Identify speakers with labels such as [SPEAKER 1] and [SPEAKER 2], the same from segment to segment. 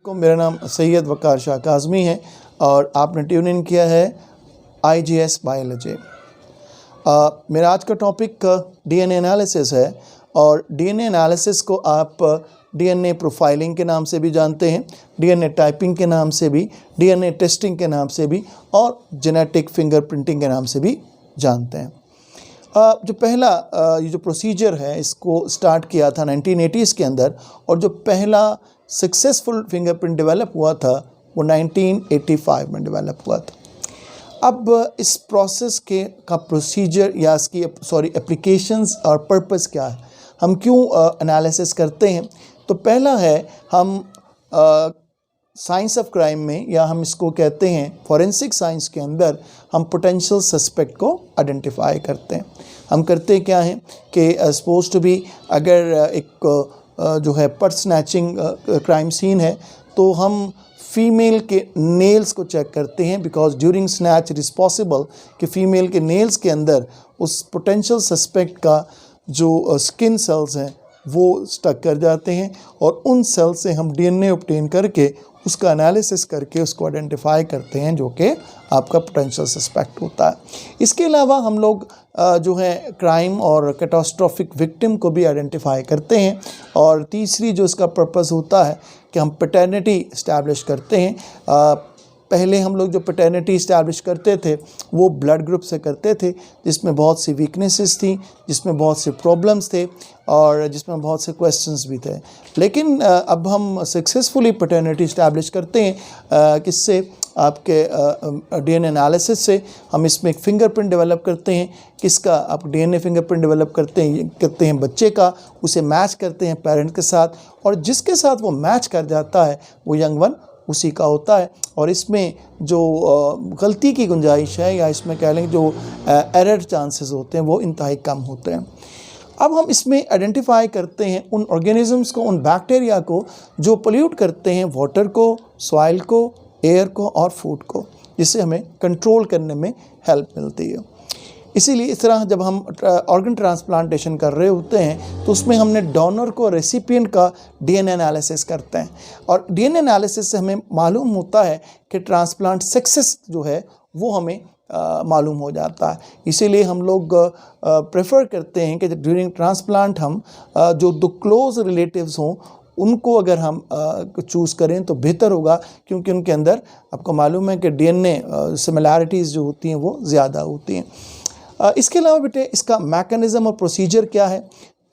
[SPEAKER 1] वालेकुम, मेरा नाम सैयद वकार शाह काज़मी है और आपने ट्यून इन किया है IGS बायोलॉजी। मेरा आज का टॉपिक DNA एनालिसिस है और DNA एनालिसिस को आप DNA प्रोफाइलिंग के नाम से भी जानते हैं, DNA टाइपिंग के नाम से भी, DNA टेस्टिंग के नाम से भी और जेनेटिक फिंगरप्रिंटिंग के नाम से भी जानते हैं। जो पहला ये जो प्रोसीजर है इसको स्टार्ट किया था 1980s के अंदर और जो पहला सक्सेसफुल फिंगरप्रिंट डेवलप हुआ था वो 1985 में डेवलप हुआ था। अब इस प्रोसेस का प्रोसीजर या इसकी एप्लीकेशंस और पर्पस क्या है, हम क्यों एनालिसिस करते हैं। तो पहला है हम साइंस ऑफ क्राइम में, या हम इसको कहते हैं फॉरेंसिक साइंस के अंदर, हम पोटेंशियल सस्पेक्ट को आइडेंटिफाई करते हैं। हम करते क्या हैं कि सपोज टू बी अगर एक जो है पर्स स्नैचिंग क्राइम सीन है तो हम फीमेल के नेल्स को चेक करते हैं, because during snatch it is possible कि फ़ीमेल के नेल्स के अंदर उस पोटेंशियल सस्पेक्ट का जो स्किन सेल्स हैं वो स्टक कर जाते हैं और उन सेल से हम DNA ऑब्टेन करके उसका एनालिसिस करके उसको आइडेंटिफाई करते हैं जो कि आपका पोटेंशियल सस्पेक्ट होता है। इसके अलावा हम लोग जो है क्राइम और कैटास्ट्रोफिक विक्टिम को भी आइडेंटिफाई करते हैं। और तीसरी जो इसका पर्पस होता है कि हम पैटर्निटी इस्टेब्लिश करते हैं। पहले हम लोग जो पैटर्निटी इस्टेब्लिश करते थे वो ब्लड ग्रुप से करते थे, जिसमें बहुत सी वीकनेसेस थी, जिसमें बहुत से प्रॉब्लम्स थे और जिसमें बहुत से क्वेश्चंस भी थे। लेकिन अब हम सक्सेसफुली पैटर्निटी इस्टेब्लिश करते हैं किससे, आपके DNA एनालिसिस से। हम इसमें एक फिंगरप्रिंट डेवलप करते हैं, किसका, आप DNA फिंगरप्रिंट डेवलप करते हैं बच्चे का, उसे मैच करते हैं पेरेंट के साथ और जिसके साथ वो मैच कर जाता है वो यंग वन उसी का होता है। और इसमें जो गलती की गुंजाइश है या इसमें कह लें जो एरर चांसेस होते हैं वो इंतहाई कम होते हैं। अब हम इसमें आइडेंटिफाई करते हैं उन ऑर्गेनिजम्स को, उन बैक्टीरिया को जो पोल्यूट करते हैं वाटर को, सॉइल को, एयर को और फूड को, जिससे हमें कंट्रोल करने में हेल्प मिलती है। इसीलिए इस तरह जब हम ऑर्गन ट्रांसप्लांटेशन कर रहे होते हैं तो उसमें हमने डोनर को, रेसिपिएंट का DNA एनालिसिस करते हैं और DNA एनालिसिस से हमें मालूम होता है कि ट्रांसप्लांट सक्सेस जो है वो हमें मालूम हो जाता है। इसीलिए हम लोग प्रेफर करते हैं कि ड्यूरिंग ट्रांसप्लांट हम जो दो क्लोज रिलेटिव्स हों उनको अगर हम चूज़ करें तो बेहतर होगा, क्योंकि उनके अंदर आपको मालूम है कि DNA सिमिलैरिटीज़ जो होती हैं वो ज़्यादा होती हैं। इसके अलावा बेटे इसका मैकेनिज़्म और प्रोसीजर क्या है,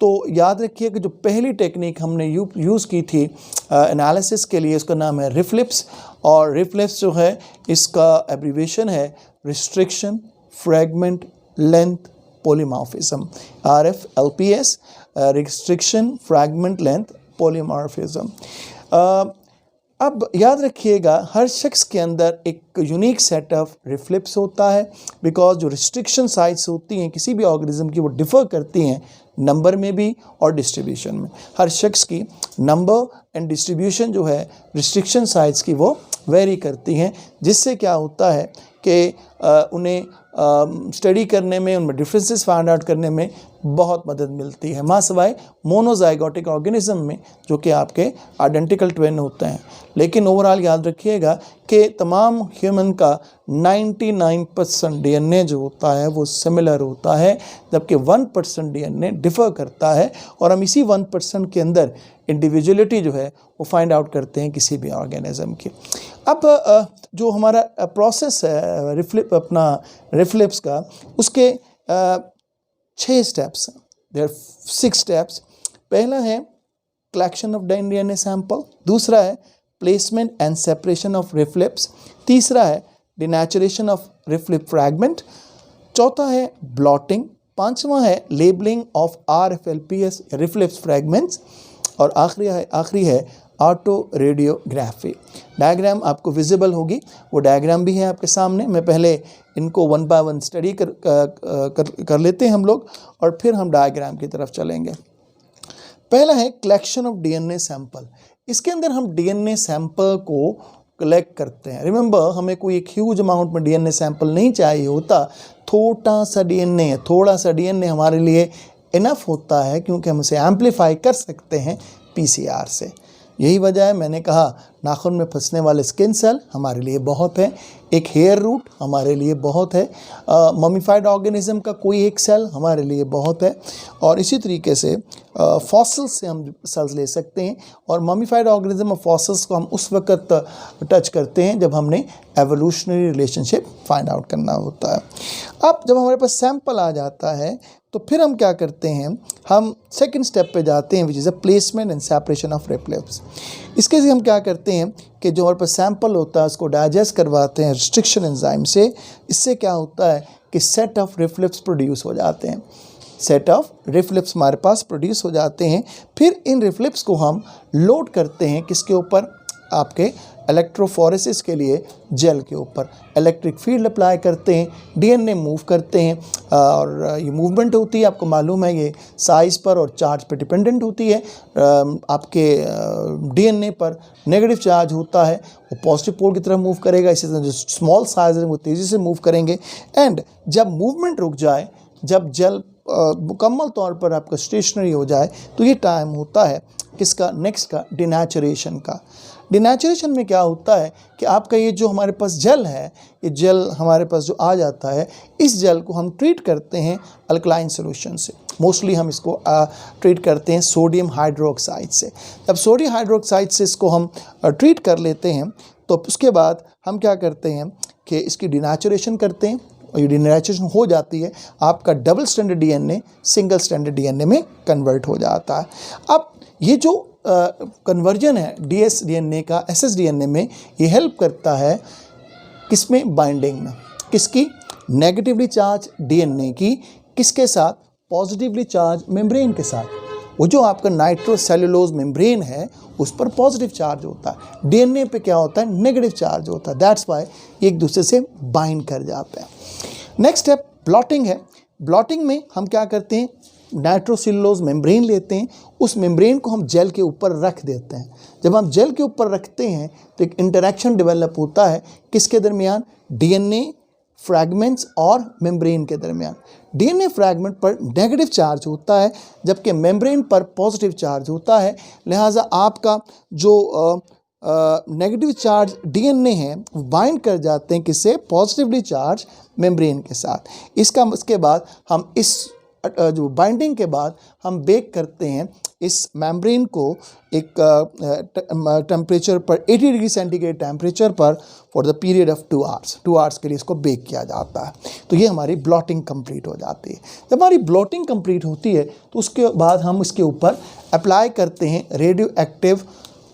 [SPEAKER 1] तो याद रखिए कि जो पहली टेक्निक हमने यूज़ की थी एनालिसिस के लिए, उसका नाम है रिफ्लिप्स। और रिफ्लिप्स जो है इसका एब्रीवेशन है restriction, fragment, length, polymorphism, RFLPS, restriction, fragment, length, polymorphism. अब याद रखिएगा हर शख्स के अंदर एक यूनिक सेट ऑफ रिफ्लिप्स होता है, बिकॉज जो रिस्ट्रिक्शन साइट्स होती हैं किसी भी ऑर्गेनिज्म की वो डिफ़र करती हैं नंबर में भी और डिस्ट्रीब्यूशन में। हर शख्स की नंबर एंड डिस्ट्रीब्यूशन जो है रिस्ट्रिक्शन साइट्स की वो वेरी करती हैं, जिससे क्या होता है कि उन्हें स्टडी करने में, उनमें डिफरेंसेस फाइंड आउट करने में बहुत मदद मिलती है, माँ सिवाय मोनोजाइगोटिक ऑर्गेनिज्म में जो कि आपके आइडेंटिकल ट्विन होते हैं। लेकिन ओवरऑल याद रखिएगा कि तमाम ह्यूमन का 99% DNA जो होता है वो सिमिलर होता है, जबकि 1% DNA डिफ़र करता है और हम इसी 1% के अंदर इंडिविजुअलिटी जो है वो फाइंड आउट करते हैं किसी भी ऑर्गेनिज्म की। अब जो हमारा प्रोसेस है रिफ्लिप्स का, उसके 6 स्टेप्स हैं, देयर 6 स्टेप्स। पहला है कलेक्शन ऑफ DNA सैंपल, दूसरा है प्लेसमेंट एंड सेपरेशन ऑफ रिफ्लिप्स, तीसरा है डिनेचुरेशन ऑफ रिफ्लिप फ्रैगमेंट, चौथा है ब्लॉटिंग, पांचवा है लेबलिंग ऑफ RFLPS रिफ्लिप्स फ्रैगमेंट्स और आखिरी है ऑटो रेडियोग्राफी। डायग्राम आपको विजिबल होगी, वो डायग्राम भी है आपके सामने। मैं पहले इनको 1 बाय 1 स्टडी कर लेते हैं हम लोग और फिर हम डायग्राम की तरफ चलेंगे। पहला है कलेक्शन ऑफ DNA सैंपल। इसके अंदर हम DNA सैंपल को कलेक्ट करते हैं। रिमेंबर, हमें कोई एक ह्यूज अमाउंट में DNA सैंपल नहीं चाहिए होता, थोड़ा सा DNA हमारे लिए इनफ होता है, क्योंकि हम उसे एम्पलीफाई कर सकते हैं PCR से। यही वजह है मैंने कहा नाखून में फंसने वाले स्किन सेल हमारे लिए बहुत है, एक हेयर रूट हमारे लिए बहुत है, ममीफाइड ऑर्गेनिज्म का कोई एक सेल हमारे लिए बहुत है, और इसी तरीके से फॉसिल्स से हम सेल्स ले सकते हैं। और ममीफाइड ऑर्गेनिज्म और फॉसिल्स को हम उस वक्त टच करते हैं जब हमने एवोल्यूशनरी रिलेशनशिप फाइंड आउट करना होता है। अब जब हमारे पास सैंपल आ जाता है तो फिर हम क्या करते हैं, हम सेकंड स्टेप पे जाते हैं, which is a placement and separation of reflex. इसके लिए हम क्या करते हैं कि जो हमारे पास सैंपल होता है उसको डाइजेस्ट करवाते हैं रिस्ट्रिक्शन एंजाइम से। इससे क्या होता है कि सेट ऑफ रिफ्लेक्स प्रोड्यूस हो जाते हैं, सेट ऑफ रिफ्लेक्स हमारे पास प्रोड्यूस हो जाते हैं। फिर इन रिफ्लेक्स को हम लोड करते हैं किसके ऊपर, आपके इलेक्ट्रोफोरेसिस के लिए जेल के ऊपर इलेक्ट्रिक फील्ड अप्लाई करते हैं, डीएनए मूव करते हैं, और ये मूवमेंट होती है, आपको मालूम है ये साइज़ पर और चार्ज पर डिपेंडेंट होती है। आपके डीएनए पर नेगेटिव चार्ज होता है, वो पॉजिटिव पोल की तरफ मूव करेगा, इसी तरह जो स्मॉल साइज है वो तेज़ी से मूव करेंगे। एंड जब मूवमेंट रुक जाए, जब जेल मुकम्मल तौर पर आपका स्टेशनरी हो जाए, तो ये टाइम होता है किसका, नेक्स्ट का, डिनेचुरेशन का। डिनेचुरेशन में क्या होता है कि आपका ये जो हमारे पास जेल है, ये जेल हमारे पास जो आ जाता है, इस जेल को हम ट्रीट करते हैं अल्कलाइन सोल्यूशन से। मोस्टली हम इसको ट्रीट करते हैं सोडियम हाइड्रोक्साइड से। जब सोडियम हाइड्रोक्साइड से इसको हम ट्रीट कर लेते हैं तो उसके बाद हम क्या करते हैं कि इसकी डिनेचुरेशन करते हैं, और ये डिनेचुरेशन हो जाती है, आपका double stranded DNA single stranded DNA में कन्वर्ट हो जाता है। अब ये जो कन्वर्जन है डीएस डीएनए का एसएस डीएनए में, ये हेल्प करता है किसमें, बाइंडिंग में, किसकी, नेगेटिवली चार्ज डीएनए की, किसके साथ, पॉजिटिवली चार्ज मेम्ब्रेन के साथ। वो जो आपका नाइट्रोसेल्युलोज मेम्ब्रेन है उस पर पॉजिटिव चार्ज होता है, डीएनए पे क्या होता है, नेगेटिव चार्ज होता है। दैट्स वाई एक दूसरे से बाइंड कर जाते हैं। नेक्स्ट स्टेप ब्लॉटिंग है। ब्लॉटिंग में हम क्या करते हैं, नाइट्रोसेल्युलोज मेम्ब्रेन लेते हैं, उस मेम्ब्रेन को हम जेल के ऊपर रख देते हैं। जब हम जेल के ऊपर रखते हैं तो एक इंटरेक्शन डेवलप होता है किसके दरमियान, डीएनए फ्रैगमेंट्स और मेम्ब्रेन के दरमियान। डीएनए फ्रैगमेंट पर नेगेटिव चार्ज होता है जबकि मेम्ब्रेन पर पॉजिटिव चार्ज होता है। लिहाजा आपका जो नेगेटिव चार्ज डीएनए है वो बाइंड कर जाते हैं किससे, पॉजिटिवली चार्ज मेम्ब्रेन के साथ। इसके बाद हम इस जो बाइंडिंग के बाद हम बेक करते हैं इस मेम्ब्रेन को एक टेम्परेचर पर 80 डिग्री सेंटीग्रेड टेम्परेचर पर for the period of 2 hours. 2 hours के लिए इसको बेक किया जाता है। तो ये हमारी ब्लॉटिंग कंप्लीट हो जाती है। जब हमारी ब्लॉटिंग कंप्लीट होती है तो उसके बाद हम इसके ऊपर अप्लाई करते हैं रेडियो एक्टिव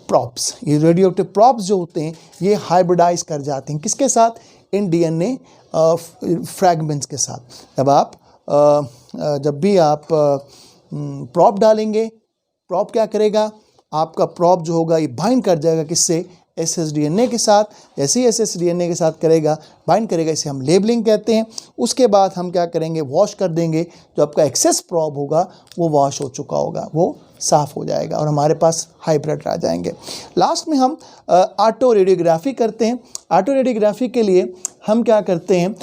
[SPEAKER 1] प्रॉप्स। ये रेडियो एक्टिव प्रॉप्स जो होते हैं ये हाइब्रिडाइज कर जाते हैं किसके साथ, इन डीएनए फ्रैगमेंट्स के साथ। जब भी आप प्रॉप डालेंगे, प्रॉप क्या करेगा, आपका प्रॉप जो होगा ये बाइंड कर जाएगा किससे, एसएस डीएनए के साथ। जैसे ही एसएस डीएनए के साथ करेगा, बाइंड करेगा, इसे हम लेबलिंग कहते हैं। उसके बाद हम क्या करेंगे, वॉश कर देंगे। जो आपका एक्सेस प्रॉप होगा वो वॉश हो चुका होगा, वो साफ़ हो जाएगा और हमारे पास हाइब्रिड आ जाएंगे। लास्ट में हम ऑटो रेडियोग्राफी करते हैं। ऑटो रेडियोग्राफी के लिए हम क्या करते हैं,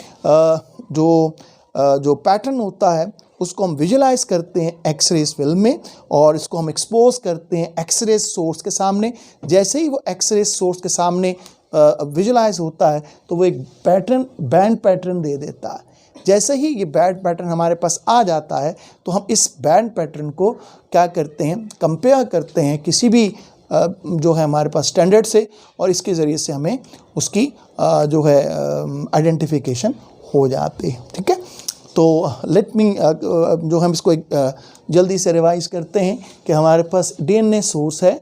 [SPEAKER 1] जो पैटर्न होता है उसको हम विजुलाइज करते हैं एक्सरेज फिल्म में, और इसको हम एक्सपोज करते हैं एक्सरेज सोर्स के सामने। जैसे ही वो एक्सरेज सोर्स के सामने विजुलाइज होता है तो वो एक पैटर्न, बैंड पैटर्न दे देता है। जैसे ही ये बैंड पैटर्न हमारे पास आ जाता है तो हम इस बैंड पैटर्न को क्या करते हैं, कंपेयर करते हैं किसी भी जो है हमारे पास स्टैंडर्ड से, और इसके ज़रिए से हमें उसकी जो है आइडेंटिफिकेशन हो जाती है। ठीक है, तो लेट मी जो हम इसको एक जल्दी से रिवाइज करते हैं कि हमारे पास डीएनए सोर्स है।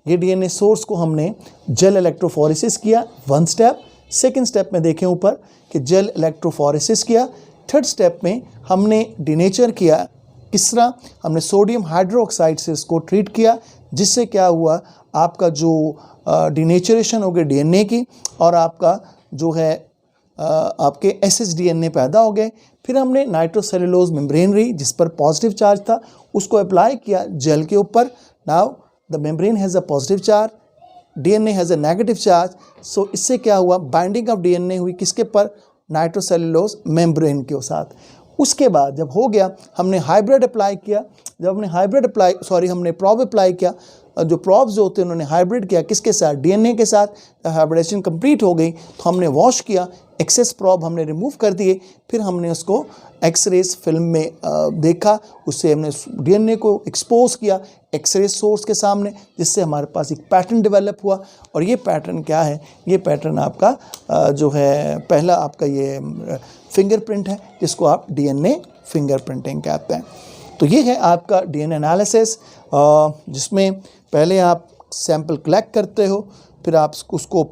[SPEAKER 1] ये डीएनए सोर्स को हमने जेल इलेक्ट्रोफोरेसिस किया, 1 स्टेप। सेकंड स्टेप में देखें ऊपर कि जेल इलेक्ट्रोफोरेसिस किया। थर्ड स्टेप में हमने डिनेचर किया। किस तरह, हमने सोडियम हाइड्रोक्साइड से इसको ट्रीट किया, जिससे क्या हुआ, आपका जो डिनेचरेशन हो गई डीएनए की, और आपका जो है आपके एसएस डीएनए पैदा हो गए। फिर हमने नाइट्रोसेल्युलोज मेम्ब्रेनरी जिस पर पॉजिटिव चार्ज था उसको अप्लाई किया जेल के ऊपर। Now the membrane has a positive charge, DNA has a negative charge. So इससे क्या हुआ, बाइंडिंग ऑफ डीएनए हुई किसके पर, नाइट्रोसेल्युलोज मेम्ब्रेन के साथ। उसके बाद जब हो गया, हमने हाइब्रिड अप्लाई किया। जब हमने प्रॉब अप्लाई किया, जो प्रॉब्स जो होते हैं उन्होंने हाइब्रिड किया किसके साथ, डीएनए के साथ। हाइब्रिडेशन कंप्लीट हो गई तो हमने वॉश किया, एक्सेस प्रॉब हमने रिमूव कर दिए, फिर हमने उसको एक्सरेज फिल्म में देखा, उससे हमने डीएनए को एक्सपोज किया एक्सरे सोर्स के सामने, जिससे हमारे पास एक पैटर्न डेवलप हुआ। और ये पैटर्न क्या है, ये पैटर्न आपका जो है पहला आपका ये फिंगरप्रिंट है, जिसको आप डीएनए फिंगरप्रिंटिंग कहते हैं। तो ये है आपका डीएनए एनालिसिस, जिसमें पहले आप सैंपल कलेक्ट करते हो, फिर आप उसको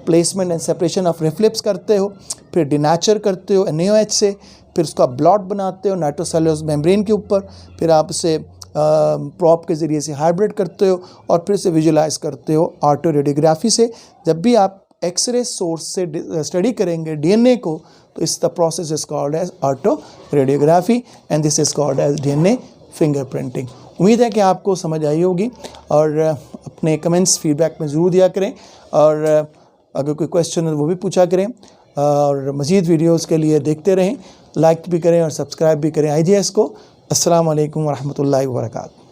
[SPEAKER 1] प्लेसमेंट एंड सेपरेशन ऑफ रिफ्लिप्स करते हो, फिर डिनैचर करते हो NaOH से, फिर उसका ब्लॉट बनाते हो नाइट्रोसेलुलोज मेम्ब्रेन के ऊपर, फिर आप उसे प्रॉप के ज़रिए से हाइब्रिड करते हो और फिर से विजुलाइज करते हो ऑटो रेडियोग्राफी से। जब भी आप एक्सरे सोर्स से स्टडी करेंगे डीएनए को, तो इस the process is called as auto radiography and this is called as DNA fingerprinting. उम्मीद है कि आपको समझ आई होगी, और अपने कमेंट्स फीडबैक में ज़रूर दिया करें, और अगर कोई क्वेश्चन है वो भी पूछा करें, और मज़ीद वीडियोस के लिए देखते रहें, लाइक भी करें और सब्सक्राइब भी करें IGS को। अस्सलाम वालेकुम वरहमतुल्लाहि वबरकातुहू।